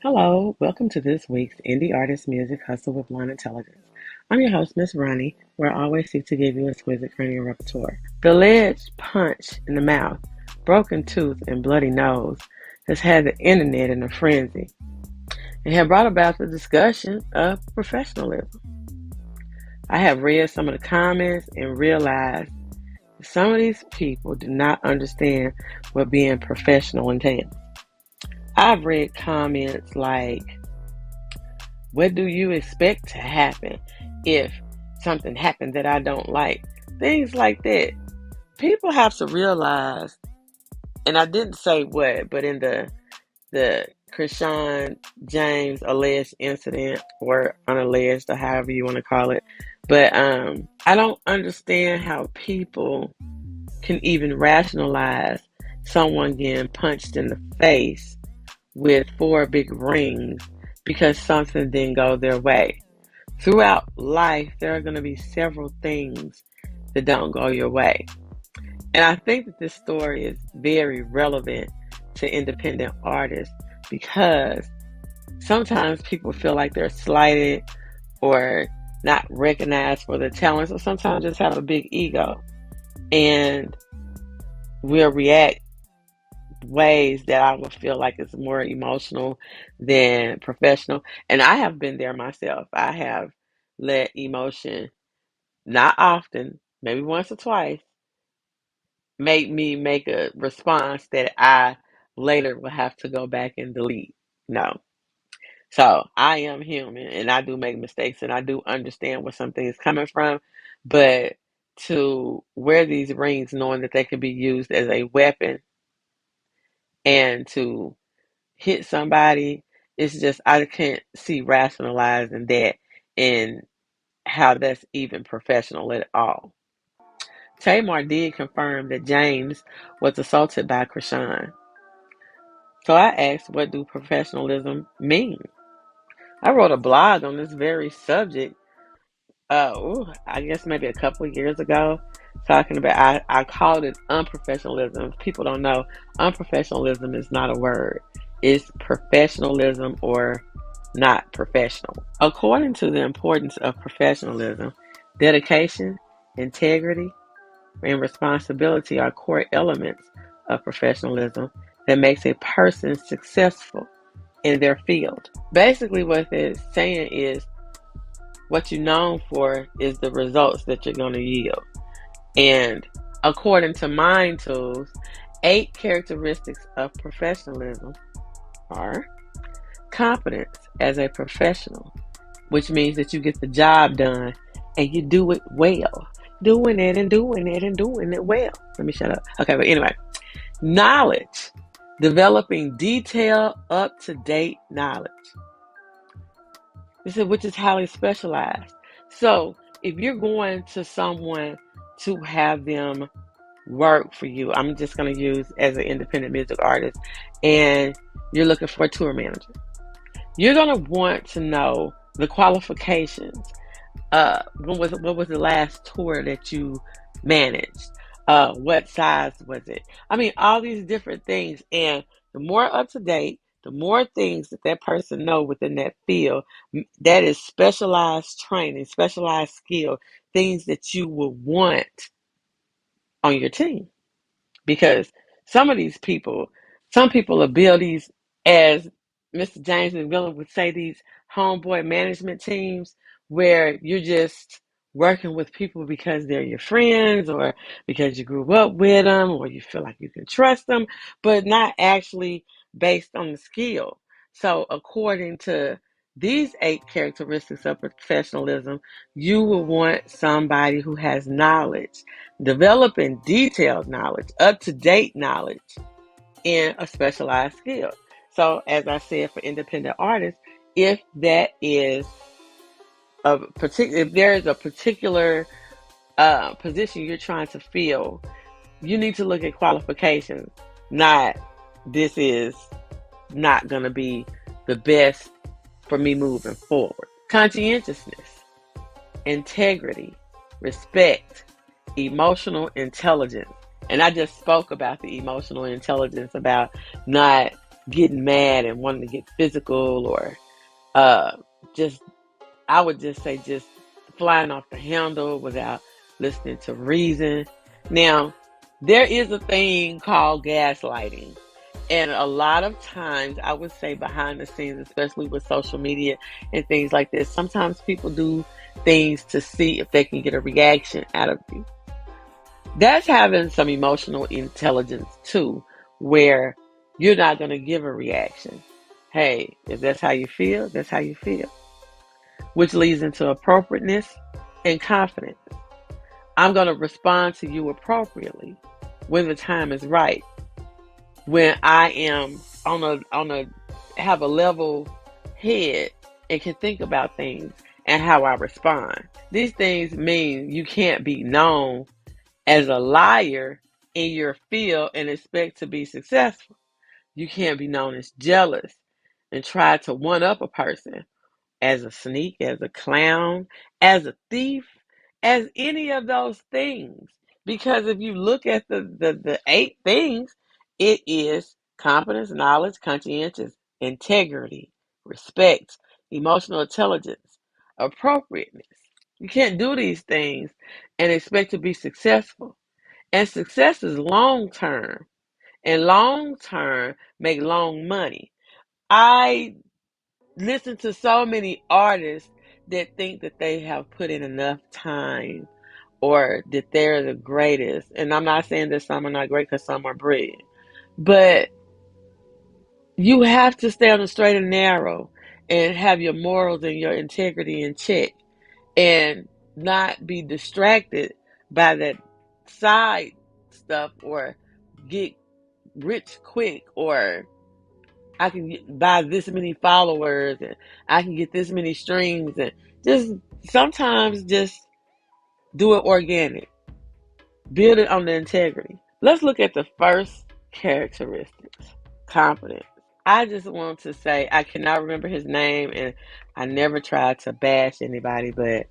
Hello, welcome to this week's Indie Artist Music Hustle with Blind Intelligence. I'm your host, Miss Ronnie, where I always seek to give you exquisite cranial repertoire. The alleged punch in the mouth, broken tooth, and bloody nose has had the internet in a frenzy and have brought about the discussion of professionalism. I have read some of the comments and realized that some of these people do not understand what being professional entails. I've read comments like, what do you expect to happen if something happened that I don't like? Things like that. People have to realize, and I didn't say what, but in the Chrisean James alleged incident or unalleged or however you want to call it. But I don't understand how people can even rationalize someone getting punched in the face with 4 big rings because something didn't go their way. Throughout life, there are going to be several things that don't go your way. And I think that this story is very relevant to independent artists because sometimes people feel like they're slighted or not recognized for their talents, or sometimes just have a big ego and will react ways that I would feel like it's more emotional than professional. And I have been there myself. I have let emotion, not often, maybe once or twice, make me make a response that I later will have to go back and delete. No. So I am human and I do make mistakes and I do understand where something is coming from. But to wear these rings knowing that they can be used as a weapon and to hit somebody, it's just I can't see rationalizing that and how that's even professional at all. Tamar did confirm that James was assaulted by Chrisean. So I asked, what do professionalism mean? I wrote a blog on this very subject, I guess maybe a couple of years ago, talking about, I called it unprofessionalism. If people don't know, unprofessionalism is not a word. It's professionalism or not professional. According to the importance of professionalism, dedication, integrity, and responsibility are core elements of professionalism that makes a person successful in their field. Basically, what it's saying is what you're known for is the results that you're going to yield. And according to Mind Tools, 8 characteristics of professionalism are competence as a professional, which means that you get the job done and you do it well. Doing it and doing it and doing it well. Let me shut up. Okay, but anyway. Knowledge. Developing detailed, up-to-date knowledge. This is which is highly specialized. So if you're going to someone to have them work for you, I'm just going to use as an independent music artist, and you're looking for a tour manager. You're going to want to know the qualifications. What was the last tour that you managed? What size was it? I mean, all these different things. And the more up to date, the more things that person know within that field, that is specialized training, specialized skill, things that you will want on your team. Because some people will build these, as Mr. James McMillan would say, these homeboy management teams where you're just working with people because they're your friends or because you grew up with them or you feel like you can trust them, but not actually based on the skill. So according to these 8 characteristics of professionalism, you will want somebody who has knowledge, developing detailed knowledge, up-to-date knowledge in a specialized skill. So as I said, for independent artists, if that is if there is a particular position you're trying to fill, you need to look at qualifications. Not, this is not going to be the best for me moving forward. Conscientiousness, integrity, respect, emotional intelligence. And I just spoke about the emotional intelligence, about not getting mad and wanting to get physical, or just, I would just say, just flying off the handle without listening to reason. Now, there is a thing called gaslighting. And a lot of times, I would say behind the scenes, especially with social media and things like this, sometimes people do things to see if they can get a reaction out of you. That's having some emotional intelligence too, where you're not going to give a reaction. Hey, if that's how you feel, that's how you feel. Which leads into appropriateness and confidence. I'm going to respond to you appropriately when the time is right. When I am have a level head and can think about things and how I respond. These things mean you can't be known as a liar in your field and expect to be successful. You can't be known as jealous and try to one up a person, as a sneak, as a clown, as a thief, as any of those things. Because if you look at the 8 things, it is competence, knowledge, conscientious, integrity, respect, emotional intelligence, appropriateness. You can't do these things and expect to be successful. And success is long term. And long term make long money. I listen to so many artists that think that they have put in enough time or that they're the greatest. And I'm not saying that some are not great, because some are brilliant. But you have to stay on the straight and narrow and have your morals and your integrity in check, and not be distracted by that side stuff, or get rich quick, or I can buy this many followers and I can get this many streams, and just sometimes just do it organic. Build it on the integrity. Let's look at the first characteristics. Confidence. I just want to say, I cannot remember his name, and I never tried to bash anybody, but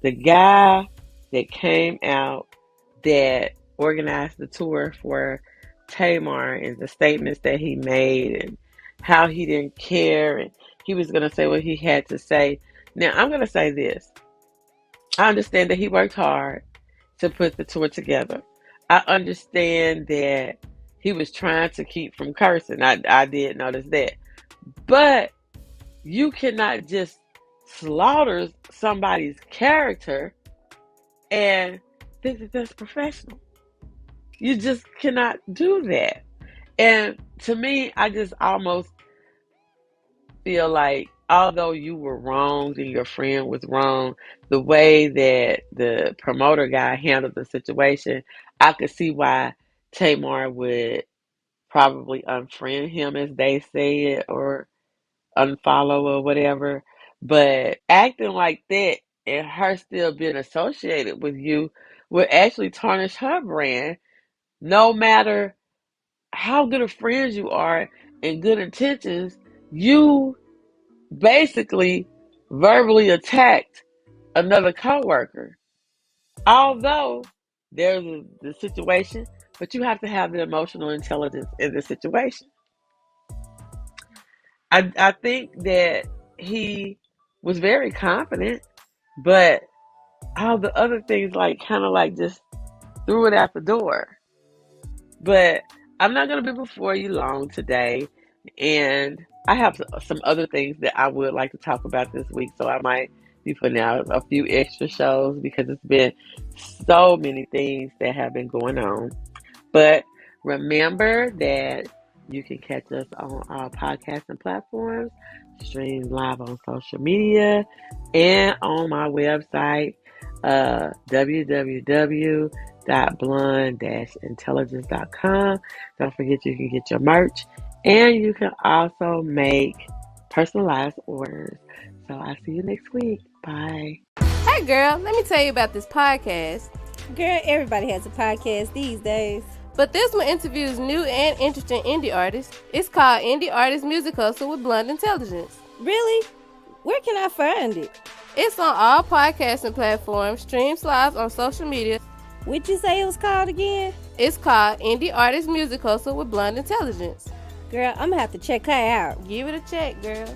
the guy that came out that organized the tour for Tamar, and the statements that he made and how he didn't care, and he was going to say what he had to say. Now, I'm going to say this. I understand that he worked hard to put the tour together. I understand that he was trying to keep from cursing. I did notice that. But you cannot just slaughter somebody's character and think that that's professional. You just cannot do that. And to me, I just almost feel like, although you were wronged and your friend was wrong, the way that the promoter guy handled the situation, I could see why Tamar would probably unfriend him, as they said, or unfollow or whatever. But acting like that and her still being associated with you would actually tarnish her brand, no matter how good of friends you are and good intentions. You basically verbally attacked another coworker. Although there's the situation, but you have to have the emotional intelligence in the situation. I think that he was very confident, but all the other things, like, kind of like just threw it out the door. But I'm not going to be before you long today, and I have some other things that I would like to talk about this week, so I might be putting out a few extra shows, because it's been so many things that have been going on. But remember that you can catch us on our podcasting platforms, stream live on social media, and on my website, www.blonde-intelligence.com. Don't forget, you can get your merch, and you can also make personalized orders. So I'll see you next week. Bye. Hey girl, let me tell you about this podcast. Girl, everybody has a podcast these days. But this one interviews new and interesting indie artists. It's called Indie Artist Music Hustle with Blonde Intelligence. Really? Where can I find it? It's on all podcasting platforms, streams live on social media. What'd you say it was called again? It's called Indie Artist Music Hustle with Blonde Intelligence. Girl, I'm gonna have to check her out. Give it a check, girl.